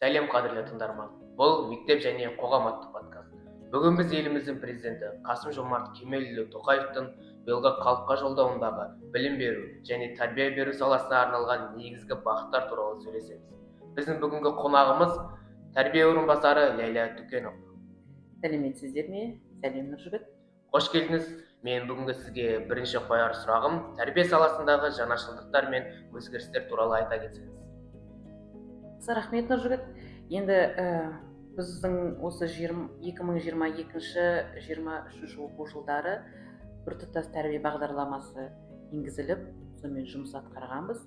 Сәлем қадірлі тыңдарман. Бұл мектеп және қоғам атты подкаст. Бүгін біз еліміздің президенті Қасым-Жомарт Кемелұлы Тоқаевтың биылғы халыққа жолдауындағы білім беру және тәрбие беру саласына арналған негізгі бағыттар туралы сөйлесеміз. Біздің бүгінгі қонағымыз тәрбие орынбасары Ләйла Дүкенова. Сәлеметсіздер ме? Сәлем Нұржігіт. Қош келдіңіз. Мен бүгінгі сізге бірінші қояр сұрағым тәрбие саласындағы жаңашылдықтар мен өзгерістер туралы айта кетсеңіз. Рахмет Нұржігіт. Енді біздің осы 2022-2023 оқу жылдары біртұтас тәрбие бағдарламасы енгізіліп, сонымен жұмыс атқарғанбыз.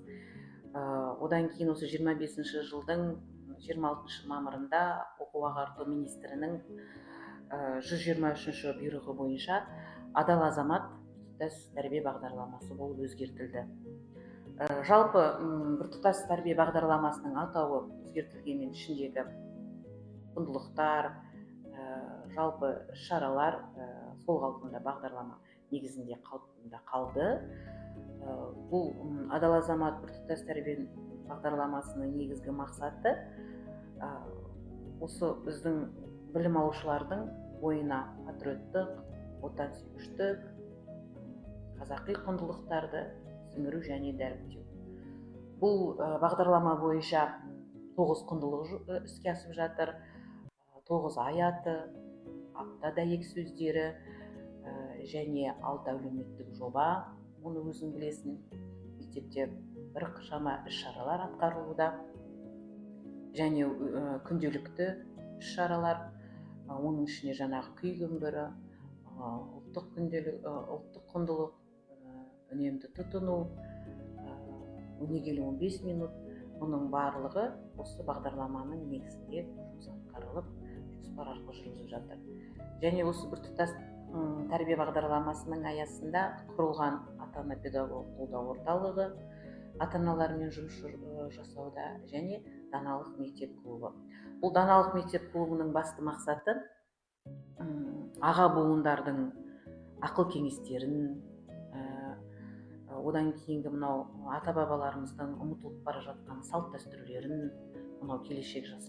Одан кейін осы 25 жылдың 26 мамырында оқу ағарту министрінің 123 бұйрығы бойынша адал азамат біртұтас тәрбие бағдарламасы болып өзгертілді. Жалпы біртұтас тәрбие бағдарламасының атауы өзгертілгенмен ішіндегі құндылықтар, жалпы шаралар сол қалпында бағдарлама негізінде қалды. Бұл адал азамат біртұтас тәрбие бағдарламасының негізгі мақсаты осы біздің білім алушылардың бойына патриоттық, отансүйгіштік, қазақи құндылықтарды сіңіру және дәріптеу. Бұл бағдарлама бойынша 9 құндылық іске асып жатыр, 9 аяты, апта дәйек сөздері және 6 әлеуметтік жоба. Оны өзің білесің, мектепте бірқашама іс-шаралар атқарылуда және күнделікті іс-шаралар, оның ішіне жаңағы күй күмбірі, ұлттық құндылық, үнемді тұтыну, өнегелі 15 минут, мұның барлығы осы бағдарламаның негізінде жұмыс атқарылып, жоспар арқылы жүргізіп жатыр. Және осы біртұтас тәрбие бағдарламасының аясында құрылған ата-ана педагог қолдау орталығы, ата-аналармен жұмыс жасауда және даналық мектеп клубы. Бұл даналық мектеп клубының басты мақсаты аға буындардың ақыл кеңестерін, одан кейінгі мынау ата-бабаларымыздың ұмытылып бара жатқан салт дәстүрлерін мынау келешек жас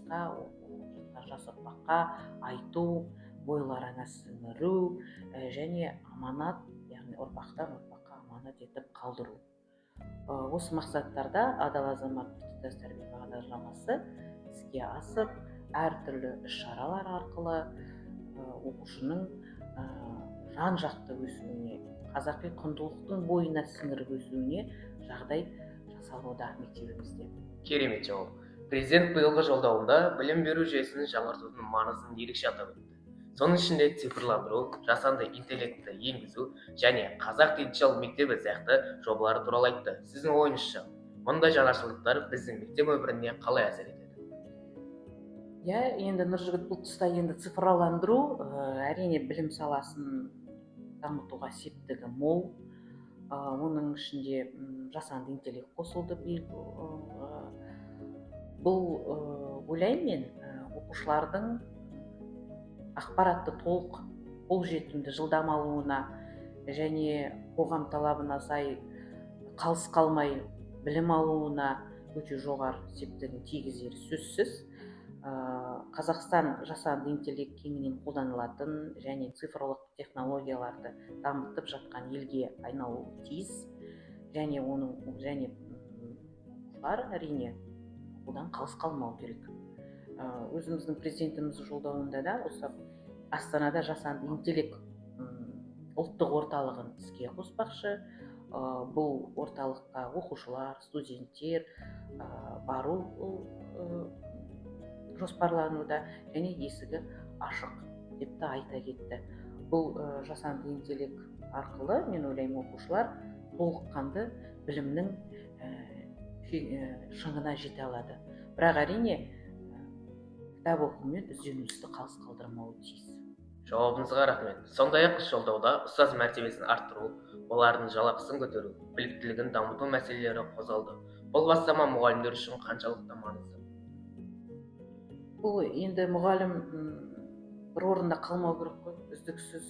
ұрпаққа айту, бойларына сіңіру және аманат, яғни ұрпақтан ұрпаққа аманат етіп қалдыру. Осы мақсаттарда адал азамат біртұтас тәрбие бағдарламасы іске асып, әртүрлі іс-шаралар арқылы оқушының жан-жақты өсуіне, қазақи құндылықтың бойына сіңіріп өсуіне жағдай жасалуда мектебімізде. Керемет жауап. Президент биылғы жолдауында білім беру жүйесін жаңартудың маңызын ерекше атап өтті. Соның ішінде цифрландыру, жасанды интеллектті енгізу және қазақ диджитал мектебі сияқты жобалары туралы айтты. Сіздің ойыңызша, мұндай жаңашылдықтар біздің мектеп өміріне қалай әсер етеді? Енді Нұржігіт, бұл тұста енді цифрландыру әрине білім саласын дамытуға септігі мол. Оның ішінде жасанды интеллект қосылды. Бұл ойлаймын мен оқушылардың ақпаратты толық қолжетімді жылдам алуына және қоғам талабына сай қалыс қалмай білім алуына өте жоғары септігін тигізері сөзсіз. Қазақстан жасанды интеллект кеңінен қолданылатын және цифрлық технологияларды дамытып жатқан елге айналуы тиіс. Және оқушылар әрине одан қалыс қалмау керек. Өзіміздің президентіміз жолдауында да осы Астанада жасанды интеллект ұлттық орталығын іске қоспақшы. Бұл орталыққа оқушылар, студенттер бару жоспарлануда және есігі ашық деп те айта кетті. Бұл жасанды интеллект арқылы, мен ойлаймын, оқушылар толыққанды білімнің шыңына жете алады. Бірақ әрине кітап оқумен ізденуді қалыс қалдырмауы тиіс. Жауабыңызға рахмет. Сондай-ақ жолдауда ұстаз мәртебесін арттыру, олардың жалақысын көтеру, біліктілігін дамыту мәселелері қозғалды. Бұл бастама мұғалімдер үшін қаншалықты маңызды? Бұл енді мұғалім бір орында қалмау керек қой. Үздіксіз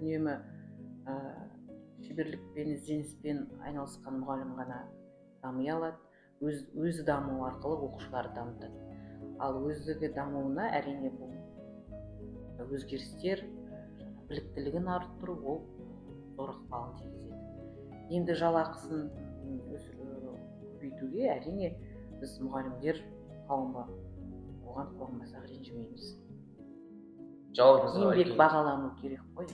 үнемі шеберлікпен, ізденіспен айналысқан мұғалім ғана дами алады. Өзі даму арқылы оқушыларды дамытады. ал өздігі дамуына әрине бұл өзгерістер біліктілігін арттыру ол зор ықпалын тигізеді. Енді жалақысын көбейтуге әрине біз мұғалімдер қауымы оған қорынбасақ ренжімейміз. Еңбек бағалану керек қой.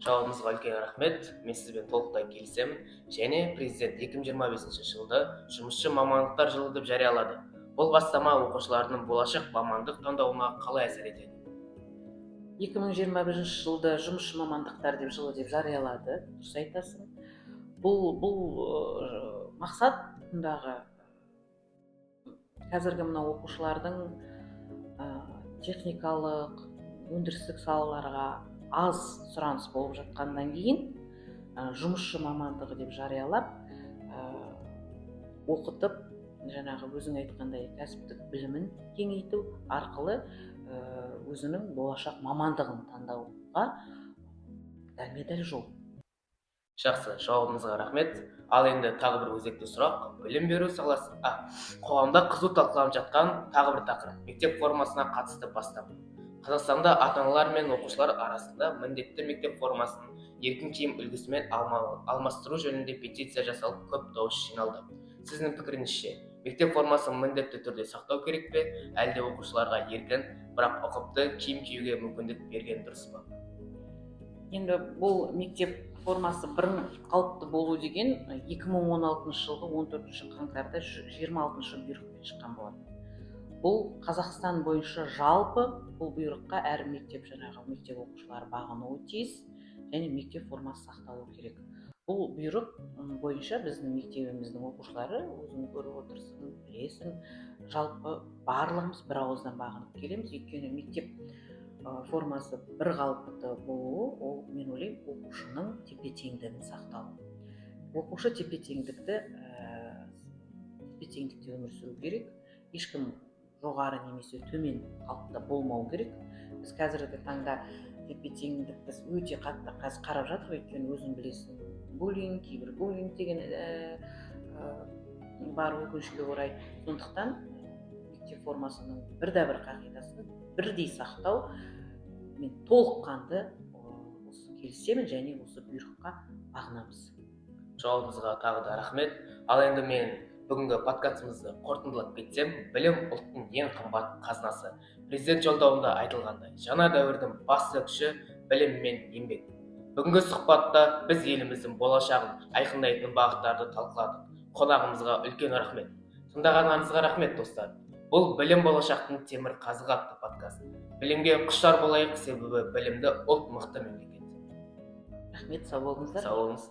Жауабыңызға үлкен рахмет. Мен сізбен толықтай келісемін. Және президент 2025 жылды жұмысшы мамандықтар жылы деп жариялады. Бұл бастама оқушылардың болашақ мамандық таңдауына қалай әсер етеді? 2021 жылды жұмысшы мамандықтар деп жылы деп жариялады. Дұрыс айтасың. Бұл мақсат мұндағы қазіргі мына оқушылардың техникалық, өндірістік салаларға аз сұраныс болып жатқаннан кейін жұмысшы мамандығы деп жариялап оқытып, жаңағы өзің айтқандай кәсіптік білімін кеңейту арқылы өзінің болашақ мамандығын таңдауға дәлме-дәл жол. Жақсы, жауабыңызға рахмет. Ал енді тағы бір өзекті сұрақ. Білім беру саласы қоғамда қызу талқыланып жатқан тағы бір тақырып. Мектеп формасына қатысты бастама. Қазақстанда ата-аналар мен оқушылар арасында міндетті мектеп формасын еркін киім үлгісімен алмастыру жөнінде петиция жасалып, көп дауыс жиналды. Сіздің пікіріңізше, мектеп формасын міндетті түрде сақтау керек пе, әлде оқушыларға еркін, бірақ ұқыпты киім киюге мүмкіндік берген дұрыс па? Енді бұл мектеп формасы бірін қалыпты болу деген 2016 жылғы 14 қаңтарда 26 бұйрықпен шыққан болатын. Бұл Қазақстан бойынша жалпы бұл бұйрыққа әр мектеп оқушылары бағынуы тиіс және мектеп формасы сақталу керек. Бұл бұйрық бойынша біздің мектебіміздің оқушылары, өзің көріп отырсың, білесің, жалпы барлығымыз бір ауыздан бағынып келеміз. Өйткені мектеп формасы бір қалыпты болуы, ол мен ойлаймын оқушының тепе-теңдігін сақтау. Оқушы тепе-теңдікте өмір сүру керек. Ешкім жоғары немесе төмен қалыпта болмау керек. Біз қазіргі таңда тепе-теңдікті өте қатты қарап жатыр, өйткені өзің білесің, кейбір буллинг деген бар өкінішке орай. Сондықтан мектеп формасының бір қағидасын бірдей сақтау мен толыққанды келісемін және осы бұйрыққа бағынамыз. Жауабыңызға тағы да рахмет. Ал енді мен бүгінгі подкастымызды қорытындылап кетсем, білім ұлттың ең қымбат қазынасы. Президент жолдауында айтылғандай, жаңа дәуірдің басты күші білім мен еңбек. Бүгінгі сұхбатта біз еліміздің болашағын айқындайтын бағыттарды талқыладық. Қонағымызға үлкен рахмет. Тыңдағаныңызға рахмет, достар. Бұл білім болашақтың темір қазығы атты подкаст. Білімге құштар болайық, себебі білімді ұлт мықты мемлекет. Рахмет, сау болыңыздар. Сау болыңыз.